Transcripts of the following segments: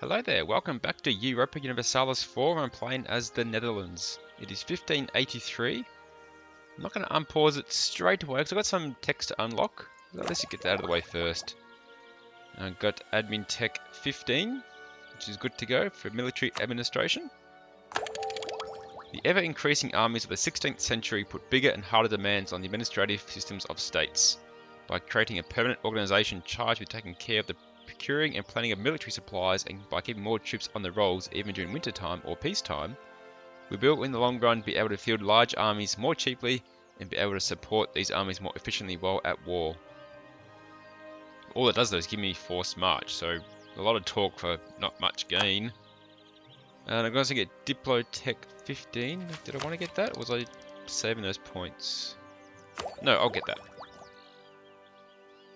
Hello there, welcome back to Europa Universalis 4. I'm playing as the Netherlands. It is 1583. I'm not going to unpause it straight away because I've got some text to unlock. Let's get that out of the way first. I've got Admin Tech 15, which is good to go for military administration. The ever-increasing armies of the 16th century put bigger and harder demands on the administrative systems of states. By creating a permanent organisation charged with taking care of the procuring and planning of military supplies, and by keeping more troops on the rolls even during wintertime or peacetime, we will in the long run be able to field large armies more cheaply and be able to support these armies more efficiently while at war. All it does though is give me forced march, so a lot of talk for not much gain. And I'm going to get Diplotech 15. Did I want to get that, or was I saving those points? No, I'll get that.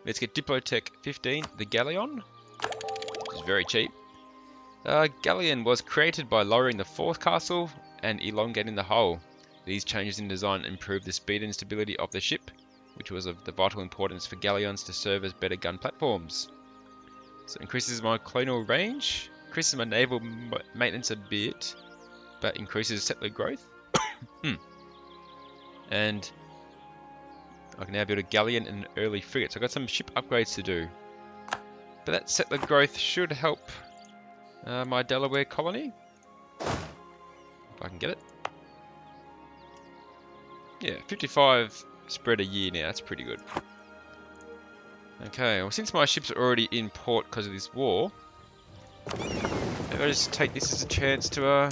Let's get Diplotech 15, the Galleon, which is very cheap. Galleon was created by lowering the forecastle and elongating the hull. These changes in design improved the speed and stability of the ship, which was of the vital importance for galleons to serve as better gun platforms. So it increases my colonial range, increases my naval maintenance a bit, but increases settler growth. And I can now build a galleon and an early frigate, so I've got some ship upgrades to do. But that settler growth should help my Delaware colony. If I can get it. Yeah, 55 spread a year now, that's pretty good. Okay, well since my ships are already in port because of this war, maybe I'll just take this as a chance to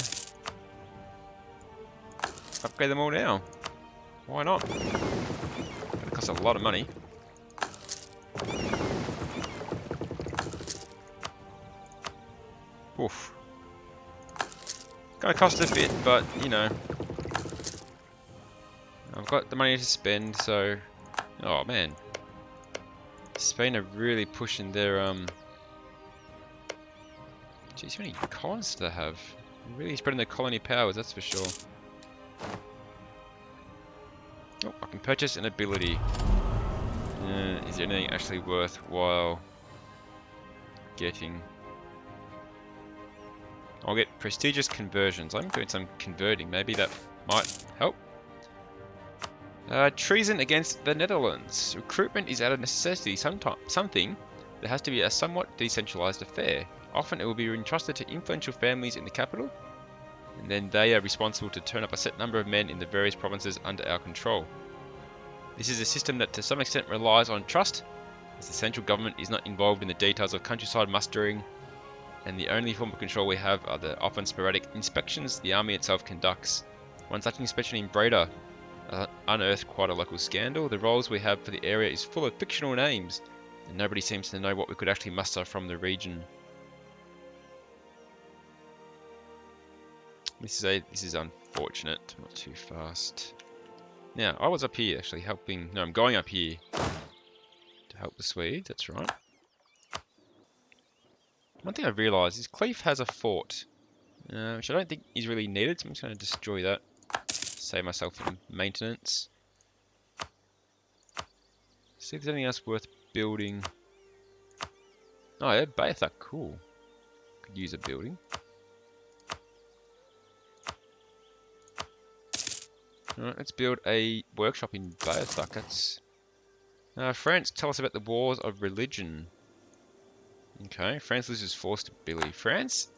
upgrade them all now. Why not? It costs a lot of money. Oof. Gonna cost a bit, but you know, I've got the money to spend, so. Oh man, Spain are really pushing their Geez, how many colonies do they have? Really spreading their colony powers, that's for sure. Oh, I can purchase an ability. Is there anything actually worthwhile getting? I'll get prestigious conversions. I'm doing some converting. Maybe that might help. Treason against the Netherlands. Recruitment is out of necessity. Something that has to be a somewhat decentralized affair. Often it will be entrusted to influential families in the capital, and then they are responsible to turn up a set number of men in the various provinces under our control. This is a system that to some extent relies on trust, as the central government is not involved in the details of countryside mustering, and the only form of control we have are the often sporadic inspections the army itself conducts. One such inspection in Breda unearthed quite a local scandal. The rolls we have for the area is full of fictional names, and nobody seems to know what we could actually muster from the region. This is unfortunate. Not too fast. Now, I was up here actually helping. No, I'm going up here to help the Swedes. That's right. One thing I've realised is Cleef has a fort, which I don't think is really needed, so I'm just going to destroy that. Save myself some maintenance. See if there's anything else worth building. Oh yeah, Baythak, cool. Could use a building. Alright, let's build a workshop in Baythak. That's France, tell us about the wars of religion. Okay, France loses forced stability. France,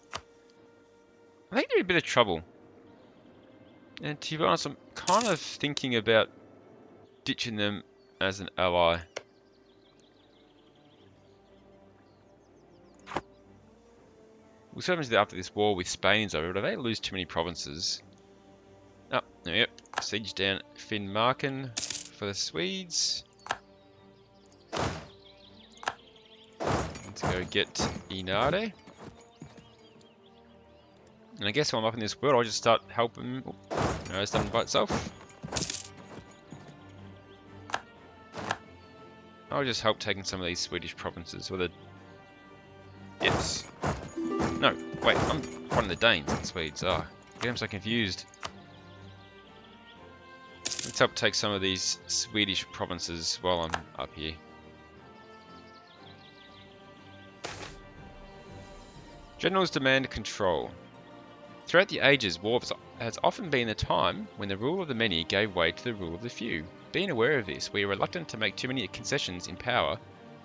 I think they're in a bit of trouble. And to be honest, I'm kind of thinking about ditching them as an ally. We'll see what happens after this war with Spain's over, but if they lose too many provinces. Oh, yep. Siege down Finnmarken for the Swedes. Let's go get Inade. And I guess while I'm up in this world, I'll just start helping. No, it's done by itself. I'll just help taking some of these Swedish provinces. Whether yes. No, wait, I'm one of the Danes and Swedes. Ah, I'm so confused. Let's help take some of these Swedish provinces while I'm up here. Generals demand control. Throughout the ages, war has often been a time when the rule of the many gave way to the rule of the few. Being aware of this, we are reluctant to make too many concessions in power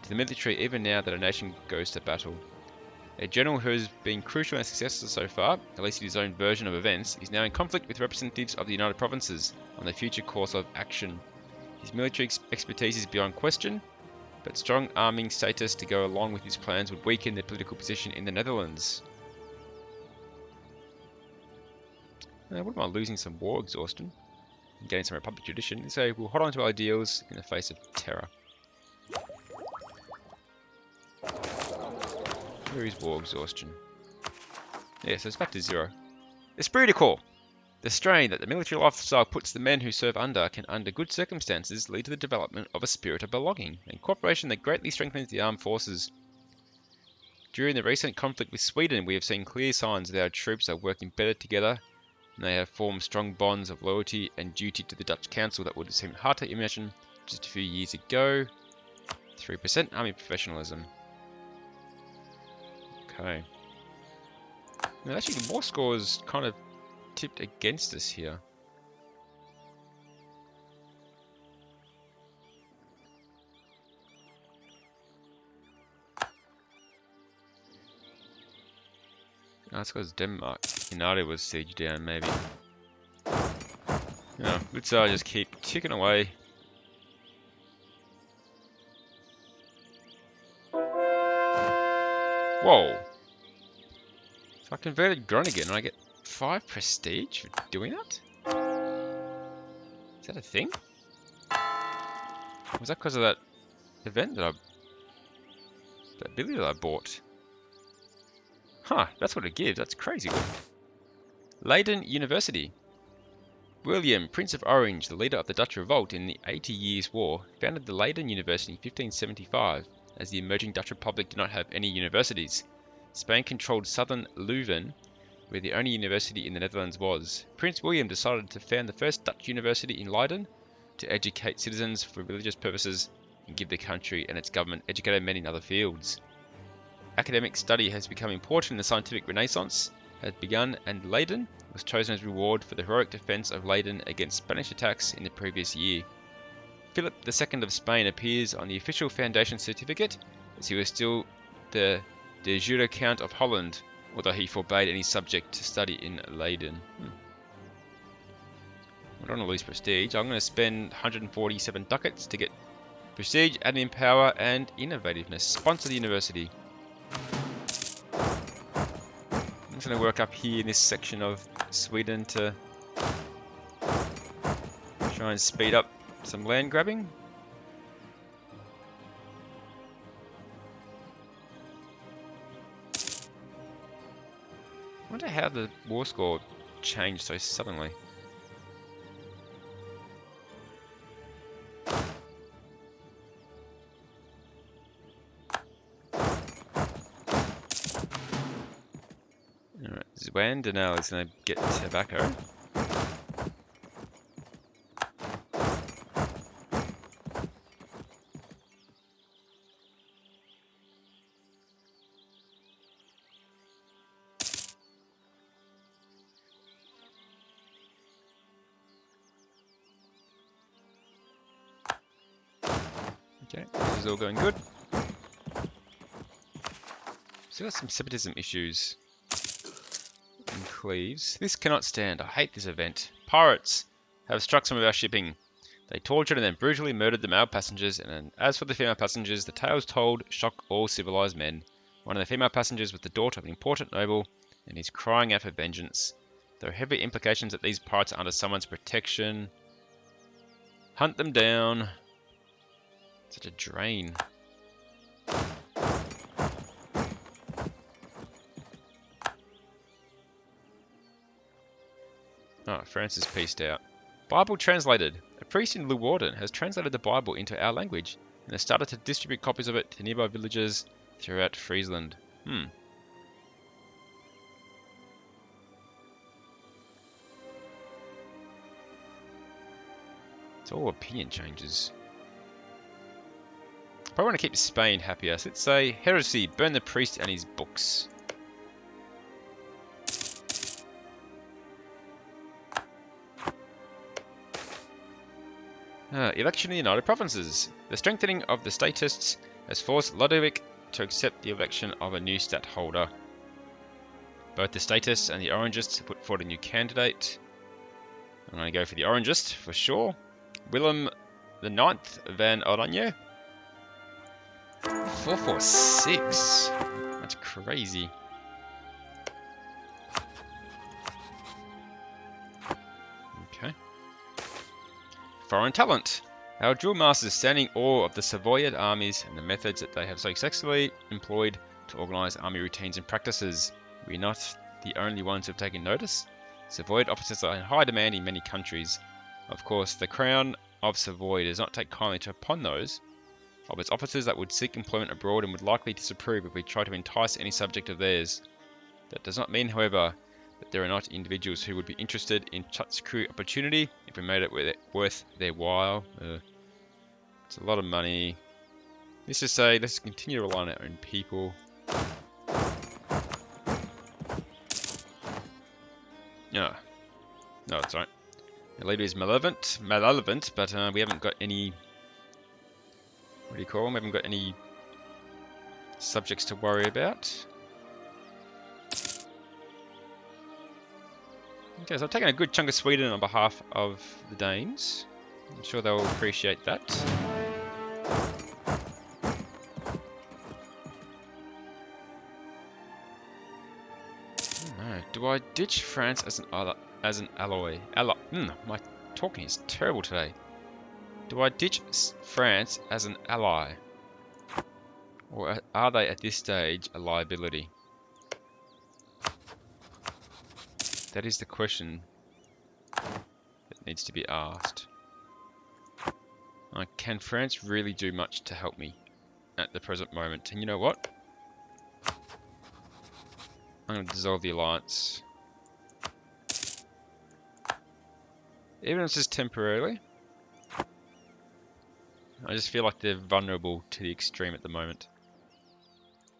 to the military even now that a nation goes to battle. A general who has been crucial and successful so far, at least in his own version of events, is now in conflict with representatives of the United Provinces on the future course of action. His military expertise is beyond question, but strong arming status to go along with his plans would weaken the political position in the Netherlands. I wouldn't mind losing some war exhaustion and getting some Republic tradition. So we'll hold on to our ideals in the face of terror. Where is war exhaustion? Yeah, so it's back to 0. Esprit de corps. The strain that the military lifestyle puts the men who serve under can, under good circumstances, lead to the development of a spirit of belonging and cooperation that greatly strengthens the armed forces. During the recent conflict with Sweden, we have seen clear signs that our troops are working better together, and they have formed strong bonds of loyalty and duty to the Dutch Council that would have seemed hard to imagine just a few years ago. 3% army professionalism. Okay. Now actually the war score is kind of tipped against us here. Oh, that's because Denmark. United was sieged down, maybe. Yeah, let's just keep ticking away. Whoa! So I converted Groningen and I get 5 prestige for doing that? Is that a thing? Was that because of that event that ability that I bought? Huh, that's what it gives. That's crazy good. Leiden University. William, Prince of Orange, the leader of the Dutch Revolt in the 80 Years' War, founded the Leiden University in 1575, as the emerging Dutch Republic did not have any universities. Spain controlled southern Leuven, where the only university in the Netherlands was. Prince William decided to found the first Dutch university in Leiden to educate citizens for religious purposes and give the country and its government educated men in other fields. Academic study has become important in the scientific renaissance, has begun, and Leiden was chosen as reward for the heroic defense of Leiden against Spanish attacks in the previous year. Philip II of Spain appears on the official foundation certificate, as he was still the de jure Count of Holland, although he forbade any subject to study in Leiden. I don't want to lose prestige. I'm going to spend 147 ducats to get prestige, admin power, and innovativeness. Sponsor the university. I'm just going to work up here in this section of Sweden to try and speed up some land grabbing. I wonder how the war score changed so suddenly. Alright, Zwandenal is going to get tobacco. Okay, this is all going good. Still got some separatism issues in Cleves. This cannot stand. I hate this event. Pirates have struck some of our shipping. They tortured and then brutally murdered the male passengers, and as for the female passengers, the tales told shock all civilized men. One of the female passengers was the daughter of an important noble, and is crying out for vengeance. There are heavy implications that these pirates are under someone's protection. Hunt them down. Such a drain. Oh, Francis pieced out. Bible translated. A priest in Leeuwarden has translated the Bible into our language and has started to distribute copies of it to nearby villages throughout Friesland. It's all opinion changes. Probably want to keep Spain happier. So let's say heresy, burn the priest and his books. Election in the United Provinces. The strengthening of the statists has forced Ludovic to accept the election of a new stadtholder. Both the statists and the Orangists have put forward a new candidate. I'm going to go for the Orangist for sure. Willem the Ninth van Oranje. 446. That's crazy. Okay. Foreign talent. Our drill masters stand in awe of the Savoyard armies and the methods that they have so successfully employed to organize army routines and practices. We're not the only ones who have taken notice. Savoyard officers are in high demand in many countries. Of course, the Crown of Savoy does not take kindly upon those of its officers that would seek employment abroad and would likely disapprove if we try to entice any subject of theirs. That does not mean, however, that there are not individuals who would be interested in such career opportunity if we made it worth their while. It's a lot of money. Let's just say, let's continue to rely on our own people. No, it's alright. The leader is malevolent, but we haven't got any. What do you call them? We haven't got any subjects to worry about. Okay, so I've taken a good chunk of Sweden on behalf of the Danes. I'm sure they'll appreciate that. No, do I ditch France as an ally? My talking is terrible today. Do I ditch France as an ally? Or are they at this stage a liability? That is the question that needs to be asked. Can France really do much to help me at the present moment? And you know what? I'm going to dissolve the alliance. Even if it's just temporarily. I just feel like they're vulnerable to the extreme at the moment.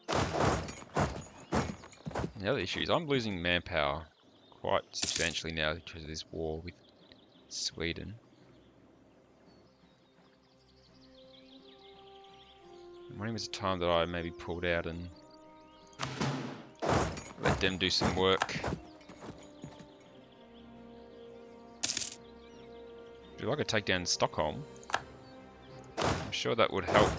The other issue is I'm losing manpower quite substantially now because of this war with Sweden. I'm wondering if it's a time that I maybe pulled out and let them do some work. If I could take down Stockholm, I'm sure that would help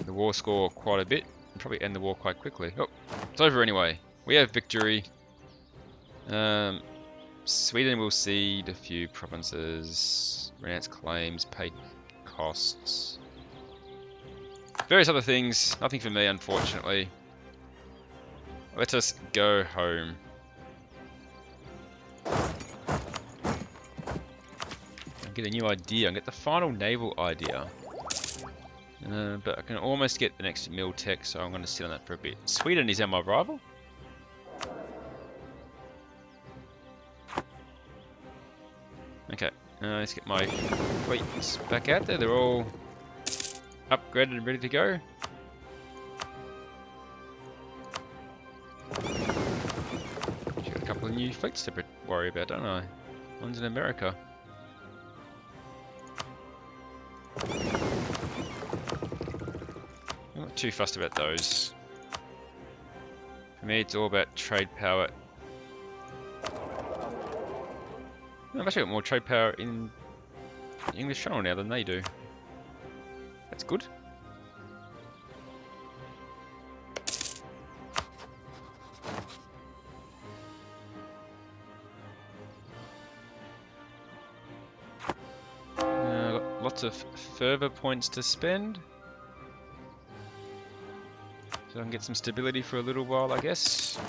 the war score quite a bit and probably end the war quite quickly. Oh, it's over anyway. We have victory. Sweden will cede a few provinces, renounce claims, pay costs. Various other things. Nothing for me, unfortunately. Let us go home. Get a new idea. I get the final naval idea. But I can almost get the next mill tech, so I'm going to sit on that for a bit. Sweden is my rival. Okay, let's get my fleets back out there. They're all upgraded and ready to go. Got a couple of new fleets to worry about, don't I? One's in America. I'm not too fussed about those. For me, it's all about trade power. I've actually got more trade power in the English Channel now than they do. That's good. Lots of further points to spend. So I can get some stability for a little while, I guess.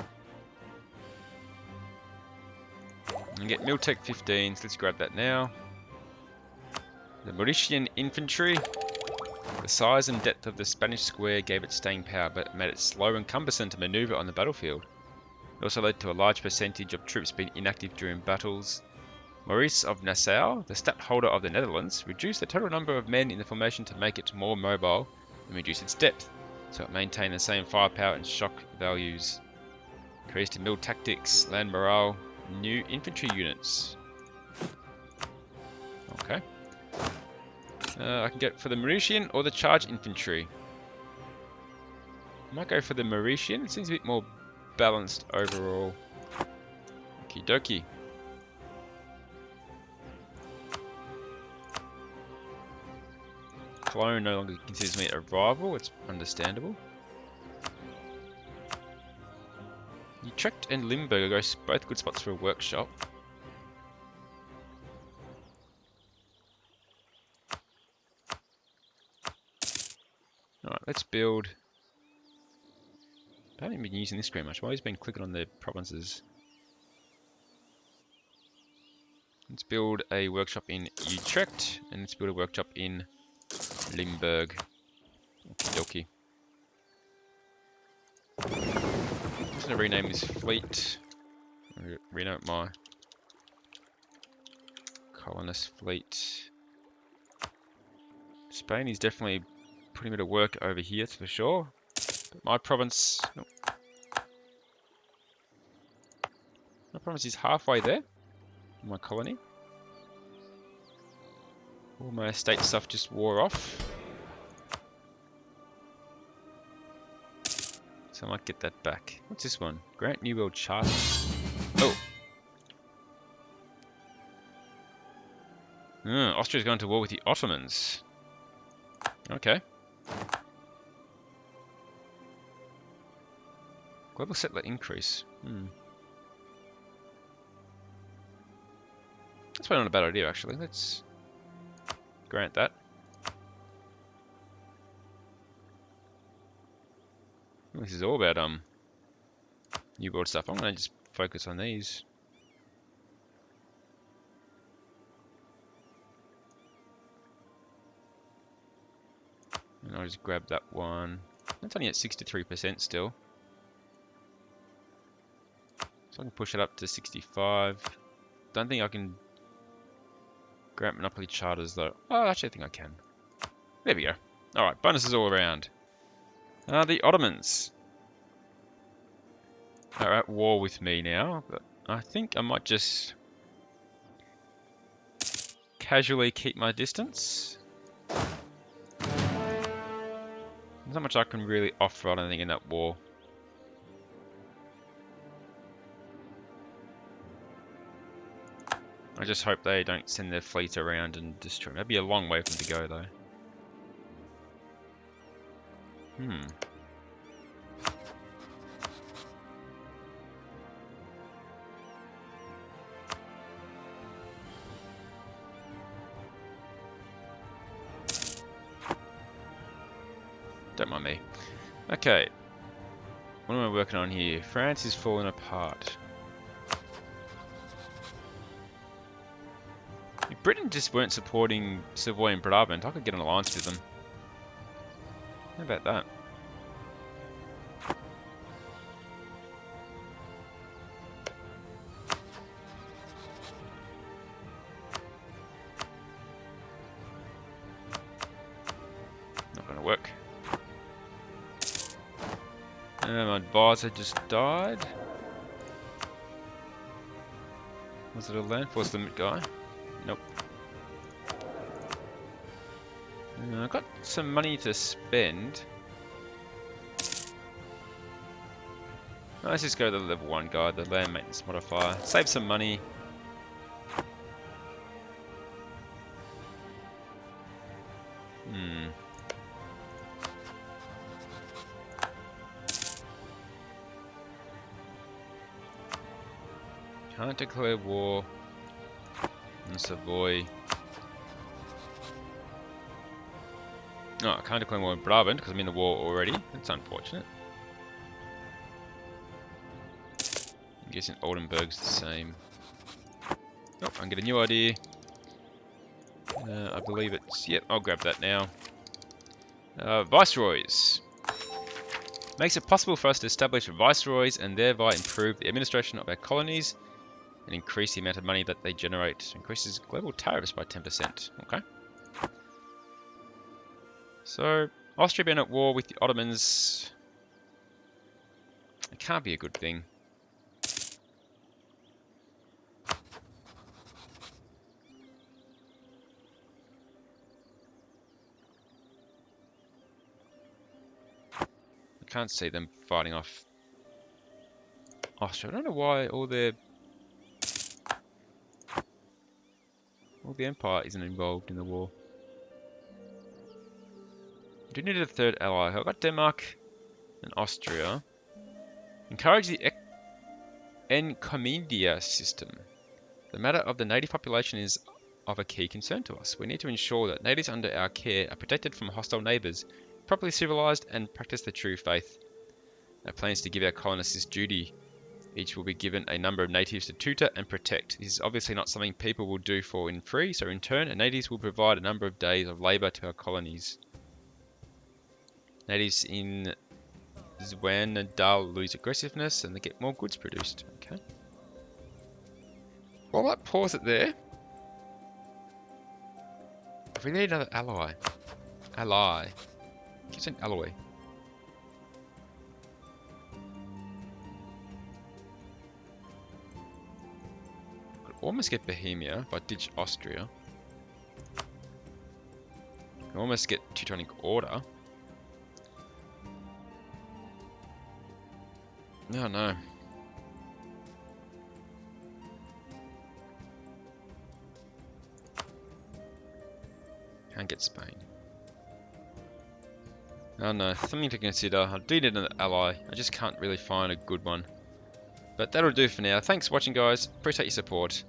And get Miltech 15s, let's grab that now. The Mauritian infantry. The size and depth of the Spanish square gave it staying power, but made it slow and cumbersome to maneuver on the battlefield. It also led to a large percentage of troops being inactive during battles. Maurice of Nassau, the stadtholder of the Netherlands, reduced the total number of men in the formation to make it more mobile and reduce its depth, so it maintained the same firepower and shock values. Increased in mill tactics, land morale, new infantry units. Okay. I can get for the Mauritian or the charge infantry. I might go for the Mauritian. It seems a bit more balanced overall. Okie dokie. Cologne no longer considers me a rival. It's understandable. Utrecht and Limburg are both good spots for a workshop. Alright, let's build. I haven't been using this screen much. I've always been clicking on the provinces. Let's build a workshop in Utrecht, and let's build a workshop in Limburg. Okie dokie. I'm just going to rename this fleet. Rename my colonist fleet. Spain is definitely putting a bit of work over here, that's for sure. But my province... Nope. My province is halfway there. My colony. All my estate stuff just wore off. So I might get that back. What's this one? Grant New World Charter. Oh! Austria's going to war with the Ottomans. Okay. Global settler increase. That's probably not a bad idea, actually. Let's grant that. This is all about New World stuff. I'm going to just focus on these. And I'll just grab that one. That's only at 63% still. So I can push it up to 65. Don't think I can grant monopoly charters though. Oh, actually I think I can. There we go. Alright, bonuses all around. The Ottomans are at war with me now, but I think I might just casually keep my distance. There's not much I can really offer, I don't think, in that war. I just hope they don't send their fleet around and destroy. That'd be a long way for them to go, though. Don't mind me. Okay. What am I working on here? France is falling apart. If Britain just weren't supporting Savoy and Brabant, I could get an alliance with them. How about that? Not gonna work. My advisor just died. Was it a land force limit guy? Nope. I've got some money to spend. Let's just go to the level 1 guy, the land maintenance modifier. Save some money. Can't declare war on Savoy. Oh, I can't declare war on Brabant because I'm in the war already. That's unfortunate. I'm guessing Oldenburg's the same. Oh, I can get a new idea. I believe it's... Yep, I'll grab that now. Viceroys. Makes it possible for us to establish viceroys and thereby improve the administration of our colonies and increase the amount of money that they generate. Increases global tariffs by 10%. Okay. So, Austria being at war with the Ottomans. It can't be a good thing. Can't see them fighting off Austria. I don't know why all the Empire isn't involved in the war. We do need a third ally. I've got Denmark and Austria. Encourage the Encomienda system. The matter of the native population is of a key concern to us. We need to ensure that natives under our care are protected from hostile neighbours, properly civilized, and practice the true faith. Our plans to give our colonists this duty. Each will be given a number of natives to tutor and protect. This is obviously not something people will do for in free, so in turn, natives will provide a number of days of labour to our colonies. Natives in Zwanadal lose aggressiveness and they get more goods produced. Okay. Well, I might pause it there. If we need another ally. Keep saying alloy. Could almost get Bohemia if I ditch Austria. Could almost get Teutonic Order. No. Can't get Spain. Oh no, something to consider. I do need an ally. I just can't really find a good one. But that'll do for now. Thanks for watching, guys. Appreciate your support.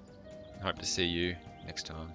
I hope to see you next time.